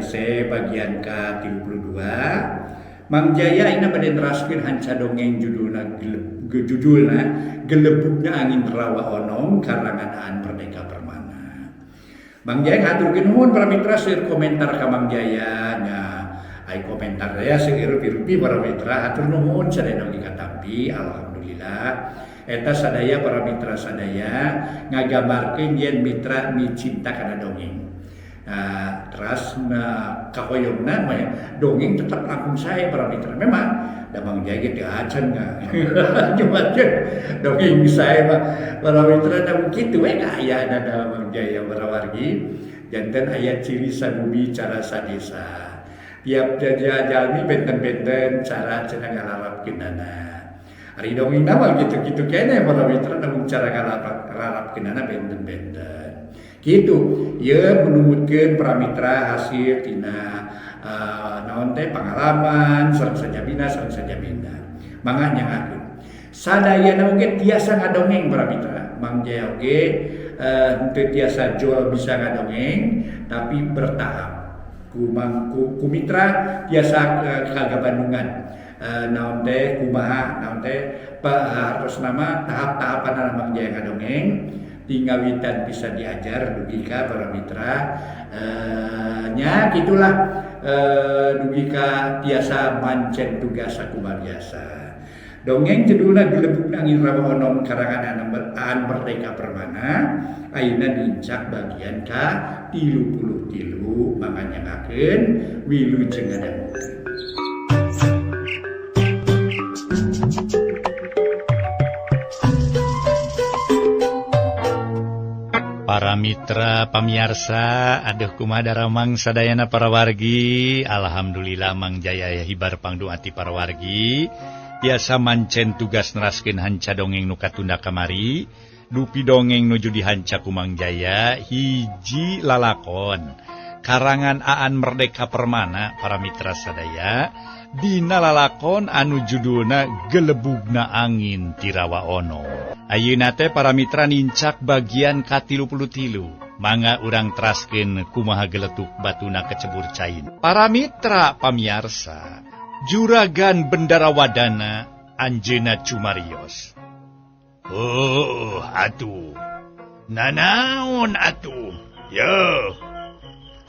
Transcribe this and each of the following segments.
C bagian ke-32. Mang Jaya ina bade neraskeun hanca dongeng judulna Gelebugna Angin Rawa Onong karangan Aan Merdeka Permana. Mang Jaya ngaturkeun nuhun para mitra seueur komentar ka Mang Jaya nya ai komentar ya seueur rupi-rupi para mitra hatur nuhun sadaya oge katampi alhamdulillah. Eta sadaya para mitra sadaya ngagambarkeun yen mitra micinta kana dongeng. Terus kahoyongna dongeng tetap langkung saya para mitra. Memang Mang Jaya teu acan cuma dongeng saya para mitra da kitu we aya da Mang Jaya warawargi janten aya ciri sabumi cara sadesa. Tiap jalmi benten-benten cara cenah ngalarapkeunana. Ari dongeng nama gitu-gitu kene para mitra namun cara ngalarapkeunana benten-benten. Gitu ya menumutkeun para mitra hasil tina naon teh pengalaman sareng sajabina mangga nyangakeun sadayana oge tiasa ngadongeng para mitra. Mang Jaya oge henteu tiasa jual bisa ngadongeng tapi bertahap ku mitra tiasa kagabandungan naon teh kumaha naon teh hartos nama tahap-tahapan Mang Jaya ngadongeng tinggawitan bisa diajar dugi ka para mitra nya gitulah dugi ka tiasa mancen tugas sakumaha biasa. Dongeng judulna Gelebugna Angin Rawa Onong karangan Aan Merdeka Permana ayeuna diincak bagian ka 33 mangga nyangakeun wilujeng ngadangukeun. Para mitra pamiarsa aduh kumaha daramang sadayana para wargi. Alhamdulillah Mang Jaya hibar pangdung ati para wargi biasa mancen tugas neraskeun hanca dongeng nu katunda kamari. Dupi dongeng nuju dihanca ku Mang Jaya hiji lalakon karangan Aan Merdeka Permana para mitra sadaya. Dina lalakon anu judulna Gelebugna Angin ti Rawa Onong. Ayeuna teh para mitra nincak bagian ka-33. Mangga urang teraskeun kumaha geletuk batuna kecebur cain. Para mitra pamiarsa, Juragan Bendarawadana Anjeuna Cumarios. Oh, atuh. Nanaon atuh? Yo.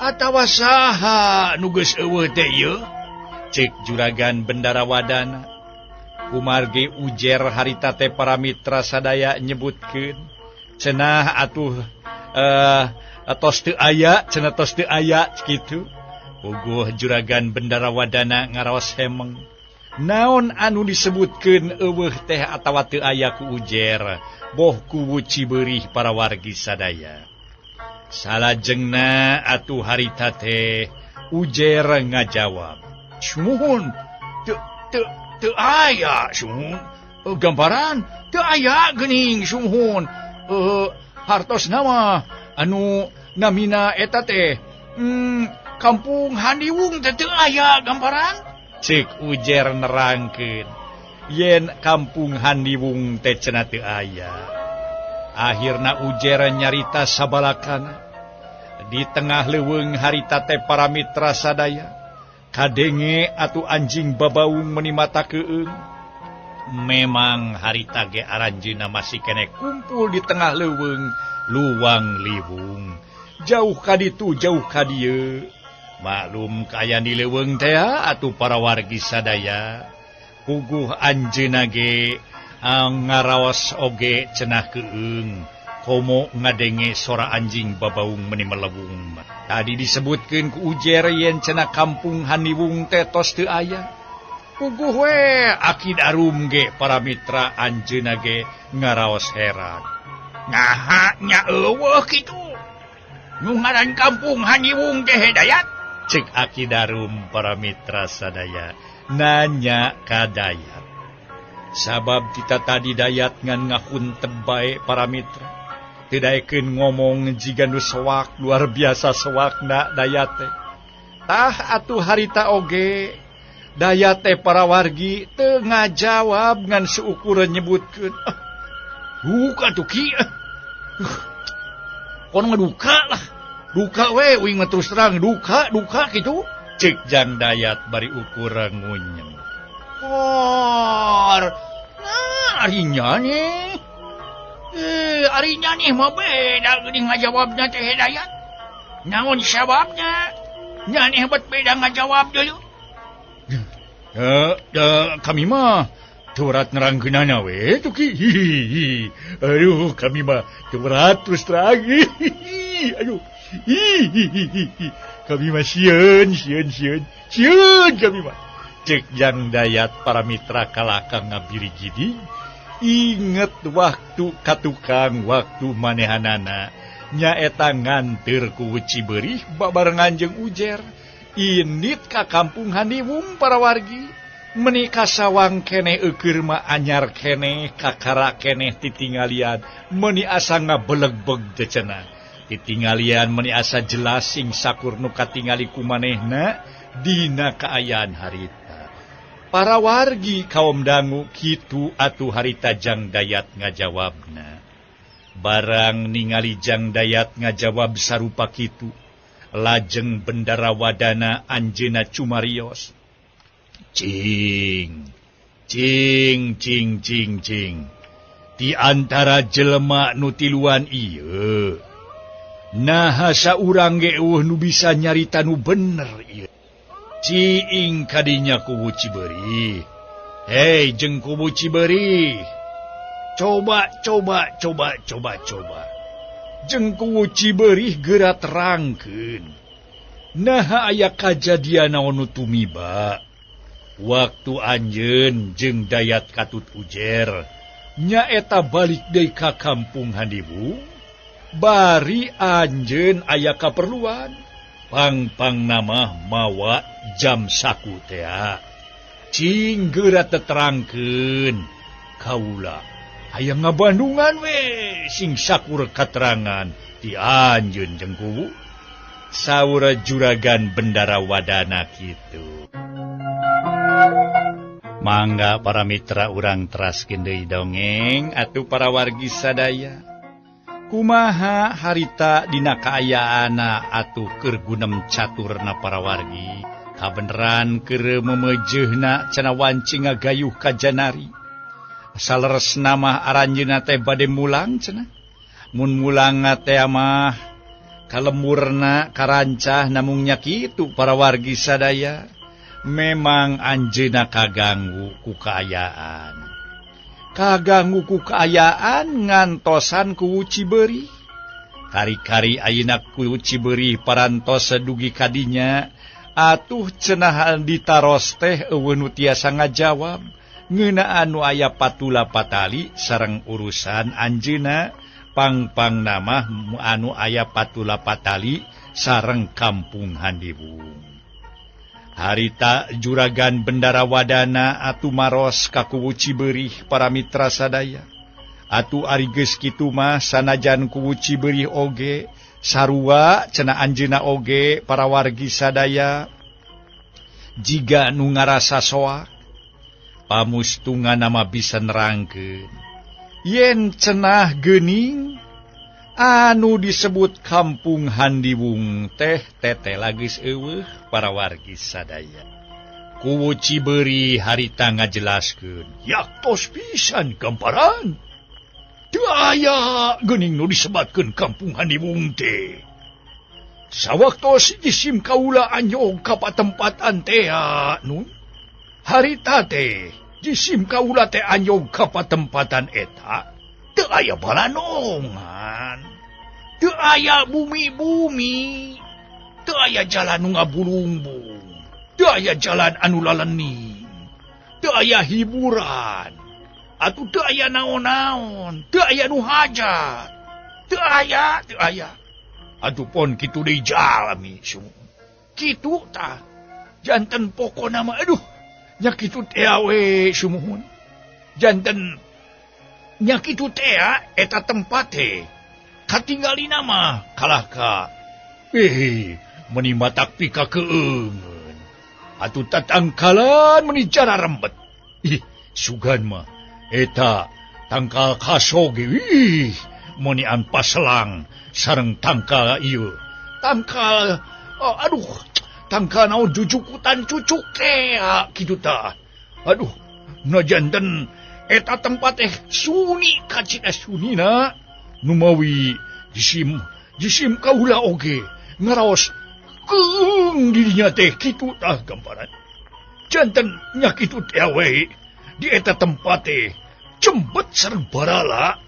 Atawa saha nu geus eueuh teh ye? Cek Juragan Bendarawadana. Kumarge ujer harita teh para mitra sadaya nyebutkeun cenah atuh tos teu aya cenah tos teu aya kitu. Puguh Juragan Bendarawadana ngaraos hemeng. Naon anu disebutkeun eueuh teh atawa teu aya ku ujer boh ku wuci beurih para wargi sadaya. Salajengna atuh harita teh ujer ngajawab. Syuhun, teu aya syuhun. Gambaran teu aya geuning syuhun. Hartos nama anu namina eta teh Kampung Handiwung teu aya gambaran. Cek ujer nerangkeun yen Kampung Handiwung teh cenah teu aya. Akhirna ujer nyarita sabalakana. Di tengah leuweung harita teh para mitra sadaya kadenge atuh anjing babaung menimata keung. Memang harita ge aranjeunna masih kene kumpul di tengah leuweung luang liwung. Jauh ka ditu jauh ka dieu. Maklum kaayaan di leuweung teh atuh para wargi sadaya. Puguh anjeunna ge ngaraos oge cenah keung. Komo ngadenge sora anjing babaung meni melewung. Tadi disebutkeun ku ujer yen cenah Kampung Handiwung teh tos teu aya. Puguh we aki darum ge para mitra anjeunna ge ngaraos heran. Ngaha nya eueuh kitu. Nu ngaran Kampung Handiwung teh Dayat? Cek aki darum para mitra sadaya nanya ka Dayat. Sabab kita tadi Dayat ngan ngahunteb bae para mitra. Tidaikeun ngomong jiga nu sewak luar biasa sewakna Dayat teh. Tah atuh harita oge Dayat teh para wargi teu ngajawab ngan seukuran nyebutkeun. Duka tuh ki. Kon ngaduka lah. Duka we uing mah terus terang duka gitu. Cek Jang Dayat bari ukur ngunyeng. Arinya nih. Arinya nih mah beda geuning ngajawabnya teh Dayat. Naon sababnya? Nya nih hebat beda ngajawab deui. Kami mah turat nerangkeunana we tuh ki. Aduh, kami mah turat terus terang. Aduh. Kami mah sieun kami mah. Cek Jang Dayat para mitra kalakang ngabiri gidi. Inget waktu katukang waktu manehanana nyaeta nganteur ku Cibeurih babarengan jeung Ujer. Indit ka kampung Handiwung para wargi. Menika sawang keneh eukeur mah anyar keneh kakara keneh titingalian meuni asa ngabeleg-beg teh cenah. Titingalian meuni asa jelas sing sakur nu katingali ku manehna dina kaayaan harita. Para wargi kaum dangu kitu atuh harita Jang Dayat ngajawabna. Barang ningali Jang Dayat ngajawab sarupa kitu, lajeng Bendara Wadana anjeunna cumarios. Cing. Di antara jelema nu tiluan ieu, naha saurang ge nu bisa nyarita nu bener ieu. Ciing kadinya kubu Cibeurih. Hei, jeung kubu Cibeurih. Coba. Jeung kubu Cibeurih geura terangkeun. Naha aya kajadian naon nu tumiba. Waktu anjeun jeung Dayat Katut Ujer nyaeta balik deui ka kampung Handiwung. Bari anjeun aya kaperluan. Pang nama mawa jam saku teh. Cing geura terangkeun. Kaula aya ngabandungan we sing sakur katerangan ti anjeun jeung kubu. Saur juragan Bendara Wadana kitu. Mangga para mitra urang teraskeun deui dongeng atuh para wargi sadaya. Kumaha harita dina kaayaana atuh keur gunem caturna para wargi. Kabeneran keur memejeuna cenah wancing ngagayuh ka janari. Saleresna mah aranjeunna teh bade mulang cenah. Mun mulang teh mah kalemurna karancah namung nya kitu para wargi sadaya. Memang anjeunna kaganggu ku kaayaan. Kaganggu ku kaayaan ngantosan ku Cibeurih. Kari-kari ayeuna ku Cibeurih parantos sedugi kadinya atuh cenah ditaros teh eueuh nu tiasa ngajawab ngeunaan nu aya patula patali sareng urusan anjeunna pang nama anu aya patula patali sareng kampung Handiwung. Harita juragan Bendara Wadana atu maros ka kubu Cibeurih para mitra sadaya. Atu ari geus kitu mah sanajan kubu Cibeurih oge sarua cenah anjeunna oge para wargi sadaya jiga nu ngarasa soak. Pamustungan nama bisa nerangkeun yen cenah geuning anu disebut kampung Handiwung teh tetela geus eueuh para wargi sadaya. Kubu Cibeurih harita ngajelaskeun, yaktos pisan gamparan. Teu aya geuning nu disebatkeun kampung Handiwung teh. Sawaktos jisim kaula anyog ka patempatan teh nun. Harita teh jisim kaula teh anyog ka patempatan eta. Teu aya balanongan. Teu aya bumi-bumi. Teu aya jalan nu ngabulumbung. Teu aya jalan anu lalening. Teu aya hiburan. Atuh teu aya naon-naon. Teu aya nu hajat. Teu aya. Atuh pon kitu deui jalmi sumuhun. Kitu tah. Janten pokona mah aduh. Nya kitu teh we sumuhun. Janten nya kitu teh eta tempat teh katinggalina mah kalah ka meuni matak pika keungeun atuh tatangkalan meuni jara rembet sugan mah eta tangkal kaso ge meuni an paselang sareng tangkal ieu tangkal aduh tangkal naon jujukutan cucuk teh kitu tah. Aduh najanten eta tempat suni kacina sunina numawi jisim kaula oge ngaraos keung dirinya teh kitu tah gambaran. Janten nya kitu teh we di eta tempat teh cembet sareng barala.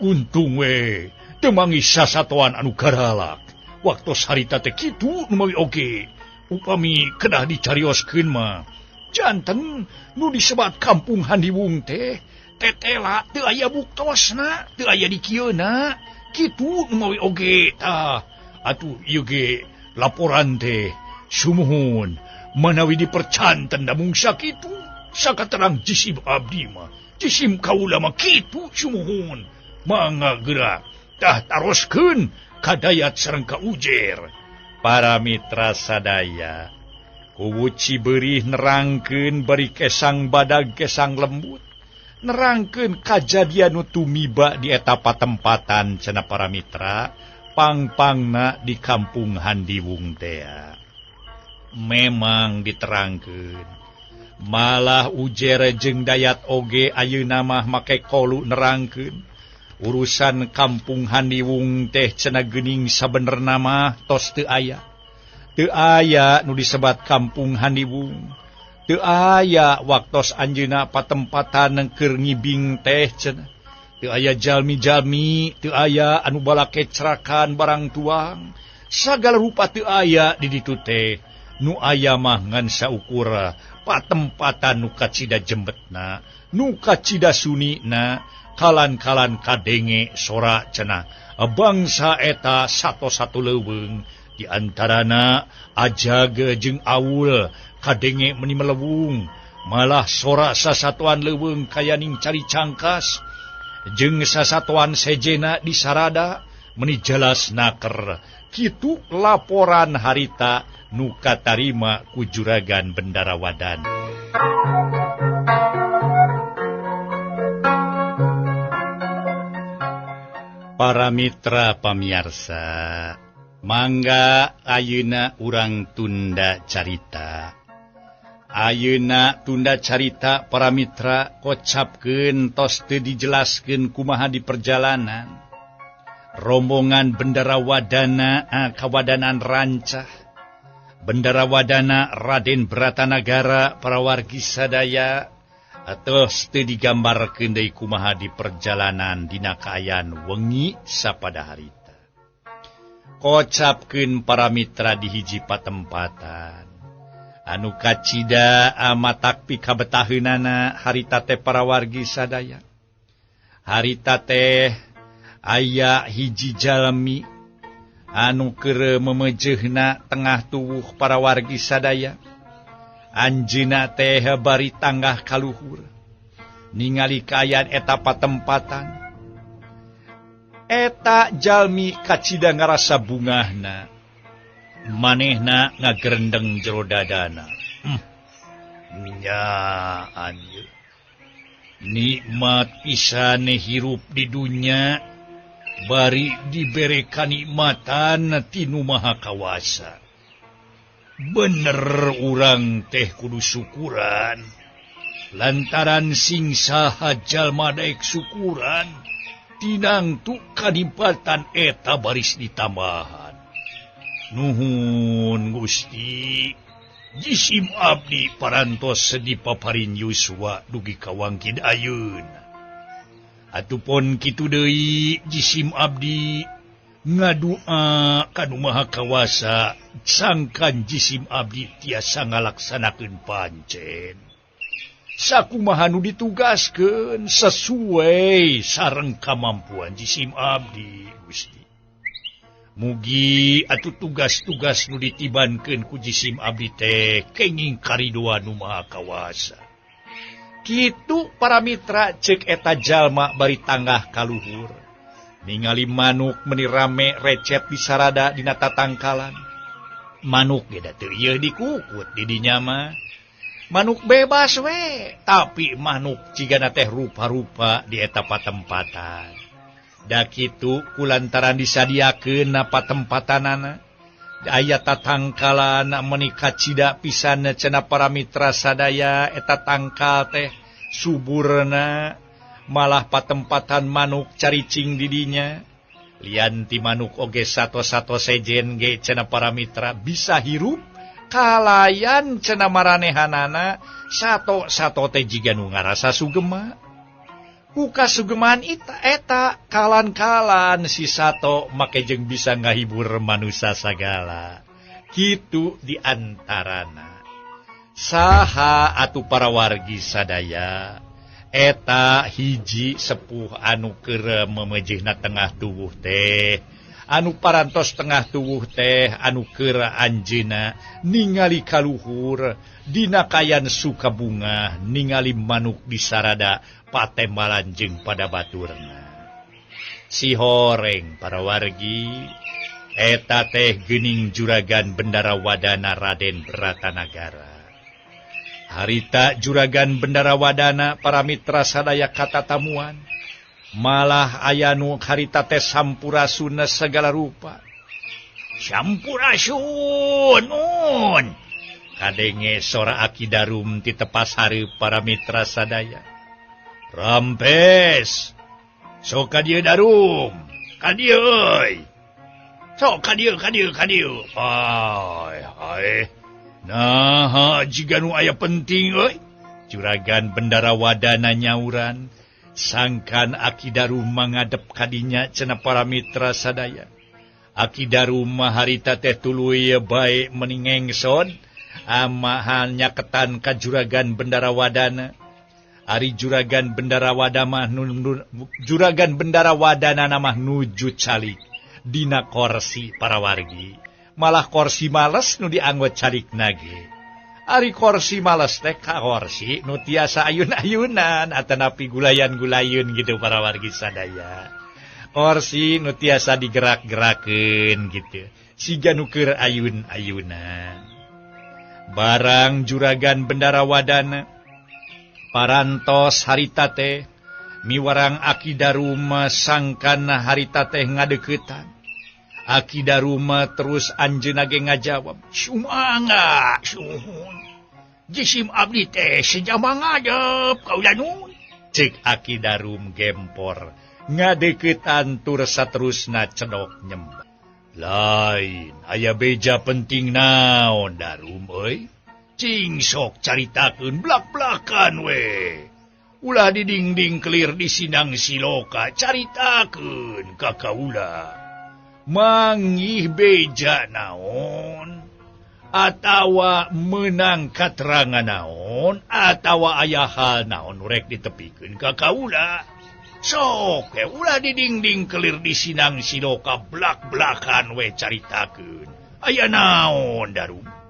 Untung we teu manggih sasatoan anu garalak. Waktos harita teh kitu numawi oge upami kedah dicarioskeun mah janten nu disebat kampung Handiwung teh tetela teu aya buktosna, teu aya di kieuna. Kitu numawi oge tah. Atuh ieu ge laporan teh sumuhun manawi dipercanten da mung sakitu sakaterang jisim abdi mah. Jisim kaula mah kitu sumuhun. Mangga gerak tah taroskeun kadayat sareng ka ujer. Para mitra sadaya kuwu Cibeurih nerangkeun bari kesang badag kesang lembut, nerangkeun kajadian nu tumiba di eta patempatan cenah para mitra pangpangna di kampung Handiwung teh. Memang diterangkeun malah ujer jeung dayat oge ayeuna mah make kolu nerangkeun urusan kampung Handiwung teh cenah geuning sabenerna mah tos teu aya. Teu aya nu disebat kampung Handiwung. Teu aya waktos anjeunna patempatan keur ngibing teh cenah. Teu aya jalmi-jalmi, teu aya anu bala kecrakan barang tuang. Sagala rupa teu aya di ditu teh. Nu aya mah ngan saukur patempatan nu kacida jembetna, nu kacida sunina, kalan-kalan kadenge sora cenah. Bangsa eta sato-sato leuweung di antarana Ajag jeung Aul kadenge meni melewung, malah sora sasatuan leuweung kayaning cari cangkas jeung sasatuan sejena di sarada meni jelas naker. Kitu laporan harita nu katarima ku Juragan Bendarawadan. Para mitra pamiarsa, mangga ayeuna urang tunda carita. Ayeuna tunda carita para mitra kocapkeun tos teu dijelaskeun kumaha di perjalanan. Rombongan Bendarawadana kawadanan rancah. Bendarawadana Raden Bratanagara para wargi sadaya tos teu digambarkeun deui kumaha di perjalanan dina kaayaan wengi sapada harita. Kocapkeun para mitra di hiji patempatan anu kacida matak pikabetaheunana harita teh para wargi sadaya. Harita teh aya hiji jalmi anu keur memejehna tengah tubuh para wargi sadaya. Anjeunna teh bari tanggah kaluhur ningali kaayaan eta patempatan. Eta jalmi kacida ngarasa bungahna, manehna ngagerendeng jero dadana. Nya anjeun nikmat pisan hirup di dunya bari dibere kanikmatan tinu Maha Kawasa. Bener urang teh kudu syukuran lantaran sing saha jalma daek syukuran tinangtu kanipatan eta baris ditambahan. Nuhun Gusti, jisim abdi parantos dipaparin yuswa dugi kawangkid ayeuna. Atupun kitu deui jisim abdi ngadua kanu Maha Kawasa sangkan jisim abdi tiasa ngalaksanakeun pancen. Sakumaha nu ditugaskeun sesuai sareng kamampuan jisim abdi Gusti. Mugi atuh tugas-tugas nu ditibankeun ku jisim abdi teh kenging karidoan nu Maha Kawasa. Kitu para mitra ceuk eta jalma bari tanggah kaluhur. Ningali manuk meni rame recet di sarada dina tatangkalan. Manuk ge da teu ieu dikukut di dinya mah. Manuk bebas we, tapi manuk cigana teh rupa-rupa di eta patempatan. Da kitu kulantaran disadiakeun na patempatanana, aya tatangkalan menikah cida pisan cenah para mitra sadaya eta tangkal teh suburna malah patempatan manuk caricing didinya lian ti manuk oge sato-sato sejen ge cenah para mitra bisa hirup kalayan cenah maranehanana sato-sato teh jiga nu ngarasa sugema buka sugeman eta kalan-kalan si sato make jeung bisa ngahibur manusia sagala kitu diantarana saha atuh para wargi sadaya eta hiji sepuh anu keur memejehna tengah tubuh teh anu parantos tengah tubuh teh anu keur anjeuna ningali kaluhur dina kayan suka bunga ningali manuk di sarada patembalan jeung pada baturna si horeng para wargi eta teh geuning juragan Bendarawadana Raden Bratanagara harita juragan Bendarawadana para mitra sadaya katatamuan malah aya nu harita teh sampurasun segala rupa sampurasun nun kadenge sora Aki Darum ti tepas hareup para mitra sadaya Rampes sok ka dieu Darum ka dieu euy sok ka dieu ai nah jiga nu aya penting euy juragan Bendarawadana nyauran sangkan Aki Darum mangadep kadinya cenah para mitra sadaya Aki Darum harita teh tuluy bae meningengson amahan nyaketan ka juragan Bendarawadana ari juragan Bendarawadana juragan Bendarawadana namah nuju calik dina korsi para wargi malah korsi males nu dianggo calikna ge ari korsi males teh ka korsi nu tiasa ayun-ayunan atanapi gulayan-gulayun gitu para wargi sadaya korsi nu tiasa digerak-gerakeun gitu siga nu keur ayun-ayunan barang juragan Bendarawadana parantos harita teh miwarang Aki Darum sangkan harita teh ngadeuketan Aki Darum terus anjeunna ge ngajawab sumangga suhun jisim abdi teh sejama ngadep kaula nun ceuk Aki Darum gempor ngadeuketan tur saterusna cedok nyembah lain aya beja penting naon Darum euy cing sok caritakeun blak-blakan we ulah didingding kelir di sinang siloka caritakeun ka kaula mangih beja naon atawa meunang katerangan naon atawa aya hal naon rek ditepikeun ka kaula sok ulah didingding kelir di sinang siloka blak-blakan we caritakeun aya naon Darum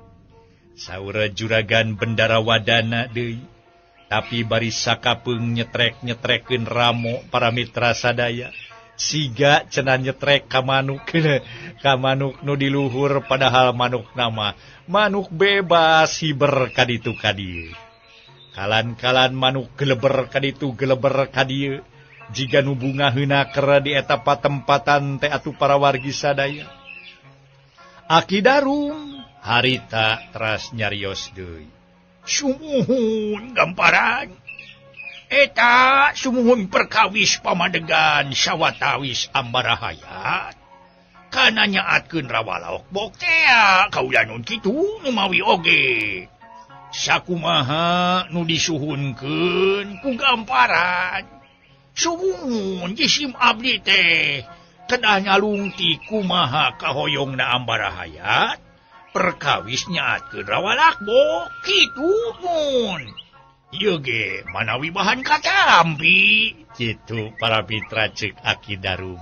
saura juragan Bendarawadana deui tapi bari sakapeung nyetrek-nyetrekeun ramo para mitra sadaya siga cenah nyetrek ka manuk nu di luhur padahal manuk nama manuk bebas hiber ka ditu ka dieu kalan-kalan manuk geleber ka ditu geleber ka dieu jiga nu bunga heunaker di eta patempatan teh atuh para wargi sadaya Aki Darum harita teras nyarios deui sumuhun gamparan eta sumuhun perkawis pamadegan sawatawis ambarahayat kana nyaatkeun rawalaok boktea kaula nun kitu nu mawi oge sakumaha nu disuhunkeun ku gamparan sumuhun jisim abdi teh kedah nyalungti kumaha kahoyongna ambarahayat perkawis nyaatkeun rawalak bo kitu mun ieu ge manawi bahan katampi kitu para mitra ceuk Aki Darum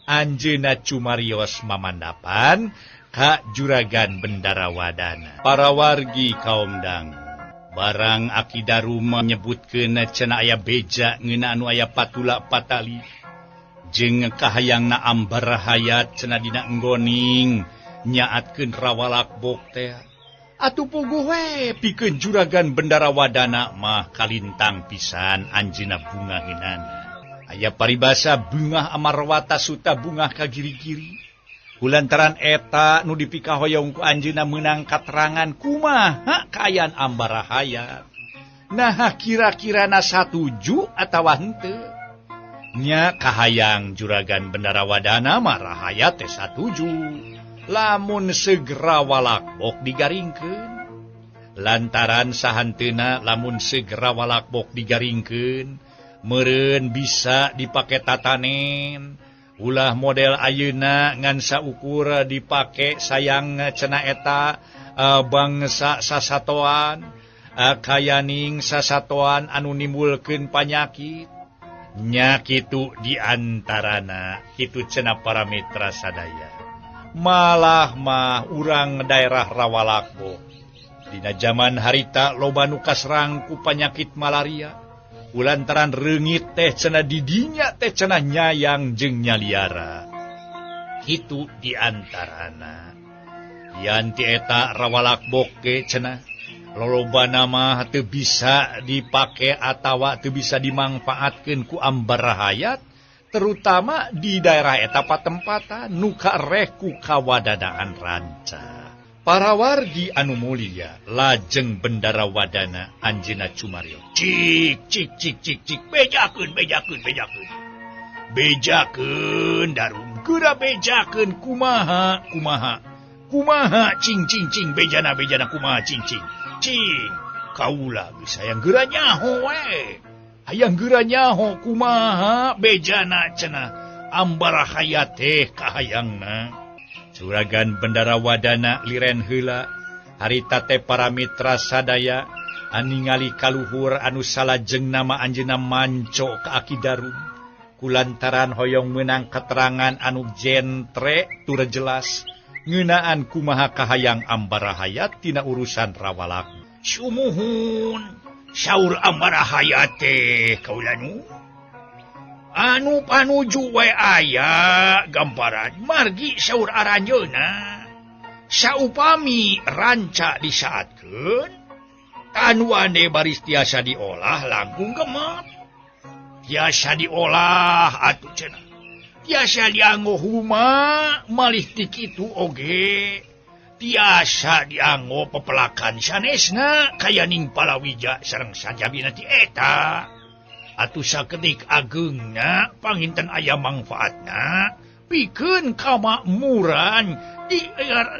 anjeunna cumarios mamandapan ka juragan Bendarawadana para wargi kaum dangu barang Aki Darum menyebutkeun cenah aya beja ngeuna anu aya patula patali jeung kahayangna ambarahayat cenah dina enggoning nyaatkeun rawalak bok teh atuh puguh we pikeun juragan Bendarawadana mah kalintang pisan anjeunna bunga heunana aya paribasa bungah amarwata suta bungah kagiri-giri Kulantaran eta nu dipikahoyong ku anjeunna meunang katerangan kumaha kaayaan Ambara Hayat. Nah kira-kirana satuju atawa henteu? Nya kahayang Juragan Bendarawadana mah Rahayat teh satuju. Lamun segera walakbok digaringkeun. Lantaran sahanteuna lamun segera walakbok digaringkeun, meureun bisa dipake tatanen. Ulah model ayeuna ngan saukur dipake sayang cenah eta bangsa sasatoan, kayaning sasatoan anu nimbulkeun panyakit. Nya kitu diantarana kitu cenah para mitra sadaya. Malah mah urang daerah Rawalakbok dina zaman harita loba nu kasrang ku panyakit malaria. Kulantaran reungit teh cenah didinya teh cenah nyayang jeung nyaliara. Kitu diantarana. Yanti eta Rawalakbok ke cenah lolobana mah teu bisa dipake atawa teu bisa dimangpaatkeun ku Ambara Hayat, terutama di daerah eta patempatan nu kareh ku kawadadaan ranca. Para wargi anu mulia lajeng Bendarawadana anjeunna Cumario. Cik, bejakeun. Bejakeun darum, geura bejakeun kumaha. Cing, bejana kumaha cing. Cing, kaula geus hayang geura nyaho we. Hayang geura nyaho kumaha bejana cenah Ambara Hayat teh kahayangna. Juragan Bendarawadana liren heula harita teh para mitra sadaya aningali kaluhur anu salajeng nama anjeunna manco ka Akidarum. Kulantaran hoyong meunang keterangan anu jentre tur jelas ngeunaan kumaha kahayang Ambara Hayat tina urusan Rawalak. Sumuhun saur Ambara Hayat teh kaulanu anu panuju we aya gambaran margi saur aranjeunna saupami ranca disaatkeun tanuane baris tiasa diolah langkung gemet tiasa diolah atuh cenah tiasa dianggo huma malih ti kitu oge tiasa dianggo pepelakan sanesna kayaning palawija sareng sajabina ti eta. Atuh sakedik agengna panginten aya mangfaatna pikeun kamakmuran di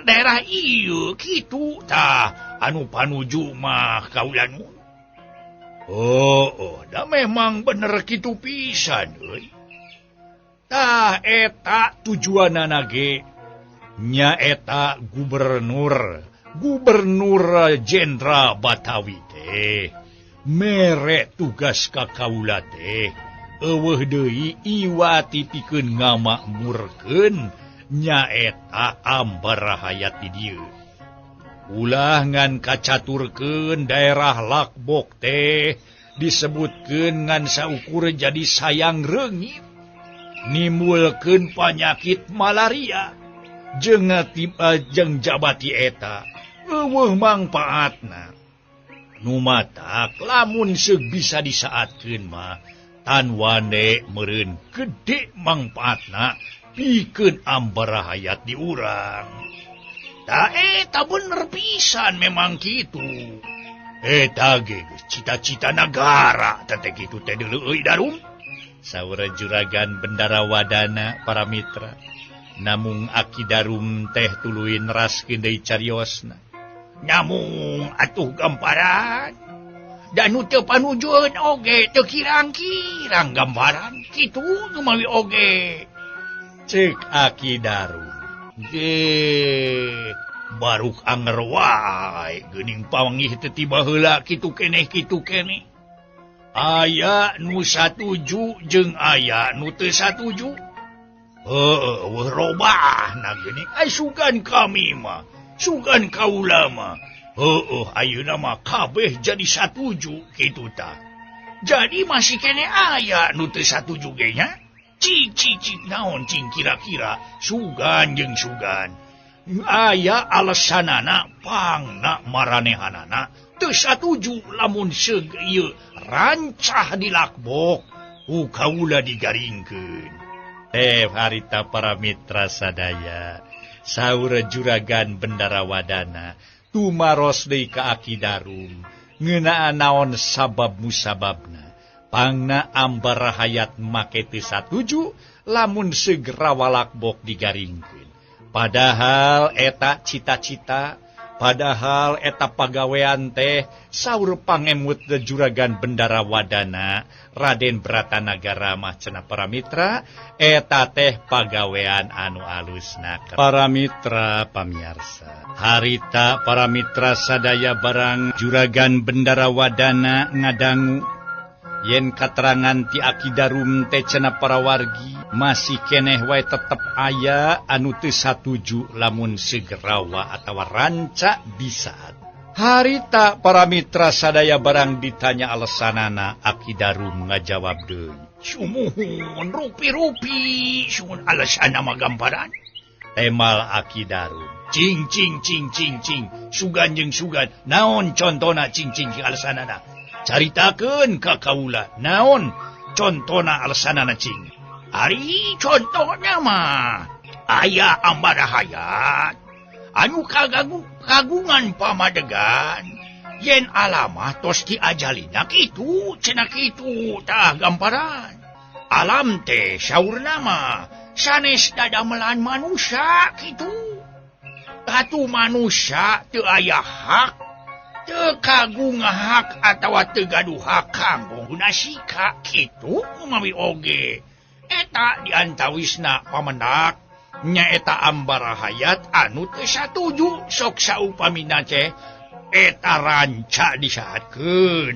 daerah ieu kitu tah anu panuju mah kaulanu. Oh, da memang bener kitu pisan euy. Tah eta tujuanana ge nya eta gubernur Jenderal Batawi teh mere tugas ka kaula teh eueuh deui iwati pikeun ngamakmurkeun nyaeta Ambara Hayat di dieu. Ulah ngan kacaturkeun daerah Lakbok teh disebutkeun ngan saukur jadi sayang reungit nimbulkeun panyakit malaria jeung jabati eta eueuh mangpaatna. Numatak lamun seug bisa disaatkeun mah tan wane meureun gede mangpaatna pikeun Ambara Hayat di urang. Da eta bener pisan memang kitu. Eta ge cita-cita negara teh kitu teh deuleu euy darum. Saur Juragan Bendarawadana para mitra. Namung Akidarum teh tuluy neraskeun deui cariosna. Nyamung atuh gambaran dan nu teu panujueun oge teu kirang-kirang gambaran kitu numawi oge cek Akidarum ge baruk anger wae geuning pawangih teu tiba heula kitu keneh aya nu satuju jeung aya nu teu satuju heueuh robahna geuning ai sugan kami mah sugan kaula mah heueuh ayeuna mah kabeh jadi satuju kitu tah. Jadi masih kene aya nu teu satuju ge nya. Cik naon cing kira-kira sugan jeung sugan. Aya alesanana pangna maranehanana teu satuju lamun seug ieu rancah di Lakbok ku kaula digaringkeun. Harita para mitra sadaya, saur juragan Bendara Wadana, tumaros deui ka Aki Darum, ngeunaan naon sabab musababna, pangna ambar hayat make teu satuju, lamun segera walakbok digaringkeun. Padahal eta cita-cita, padahal eta pagawean teh saur pangemut juragan Bendara Wadana Raden Bratanagara mah cenah para mitra eta teh pagawean anu alusna. Para mitra pamirsa, harita para mitra sadaya barang juragan Bendara Wadana ngadangu yen katerangan ti Aki Darum teh cenah para wargi masih keneh wae tetep aya anu teu satuju lamun segerawa atawa ranca bisaat. Harita para mitra sadaya barang ditanya alesanana, Aki Darum ngajawab deui, "Sumuhun rupi-rupi, sumuhun alasana magamparan." Temal Aki Darum, "Cing cing cing cing cing, sugan jeung sugan, naon contona cing cing alasanana? Caritakeun ka kaula, naon contona alasanana cing?" "Ari contohnya mah aya ambara hayat anu kagungan pamadegan yen alamah tos diajalina kitu cenah kitu tah gamparan. Alam teh saurna mah sanes dadamelan manusia kitu. Atuh manusia teu aya hak, teu kagungan hak atawa teu gaduh hak kanggo nasika kitu umawi oge. Eta diantawisna pamendak nyaeta ambara hayat anu teu satuju sok saupamina teh eta ranca disahatkeun.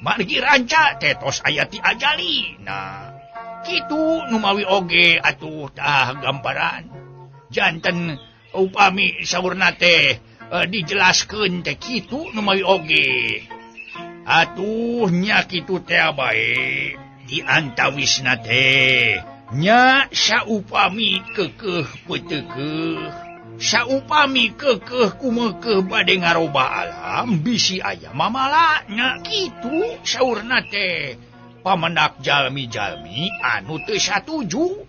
Margi ranca teh tos aya ti ajalina. Kitu numawi oge atuh tah gambaran. Janten upami saurna teh dijelaskeun teh kitu numawi oge. Atuh nya kitu teh bae diantawisna teh nya saupami keukeuh peuteukeuh, saupami keukeuh kumeukeuh bade ngarobah alam bisi aya mamalana kitu saurna teh. Pamendak jalmi-jalmi anu teu satuju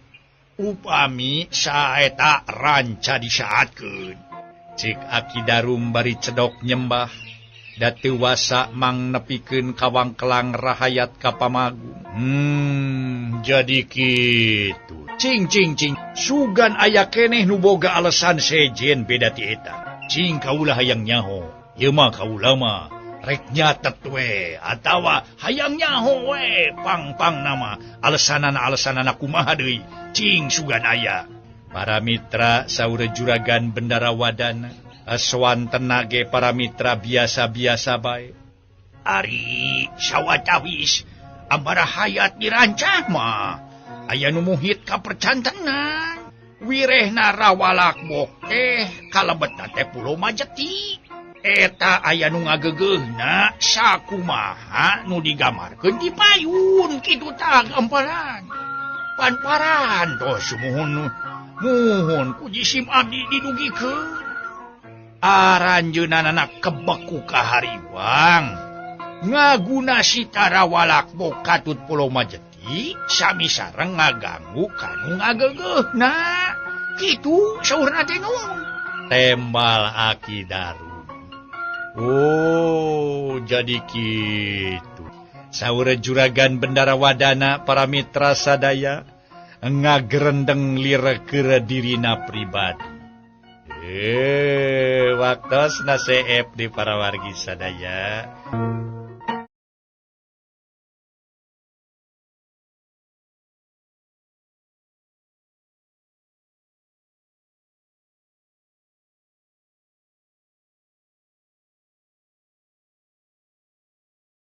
upami saeta ranca disaatkeun. Cik Aki Darum bari cedok nyembah da teu wasa mang nepikeun kawangkelang rahayat ka pamagung. Jadi kitu. Cing cing cing, sugan aya keneh nu boga alesan sejen beda ti eta. Cing kaula hayang nyaho, ieu mah kaula mah rek nyatet we atawa hayang nyaho we pang nama alesanana kumaha deui. Cing sugan aya. Para mitra saur juragan Bendara Wadana aswanten ge para mitra biasa-biasa bae. Ari sawatawis ambara hayat dirancang mah aya nu muhit ka percantenan. Wirehna rawalakbok teh kalebetna teh Pulau Majeti. Eta aya nu ngagegeuna sakumaha nu digamarkeun di payun kitu tah gamparan. Panparan tos sumuhun muhun ku jisim abdi didugikeun. Aranjeunana kebeku ka hariwang ngaguna sitara walakbok katut Pulau Majeti sami sareng ngaganggu kanu ngagegeuna kitu saurna teh nun. Tembal Aki Darum. Oh, jadi kitu. Saur juragan Bendara Wadana para mitra sadaya ngagrendeng lireukeur dirina pribadi. Waktos na seep di para wargi sadaya.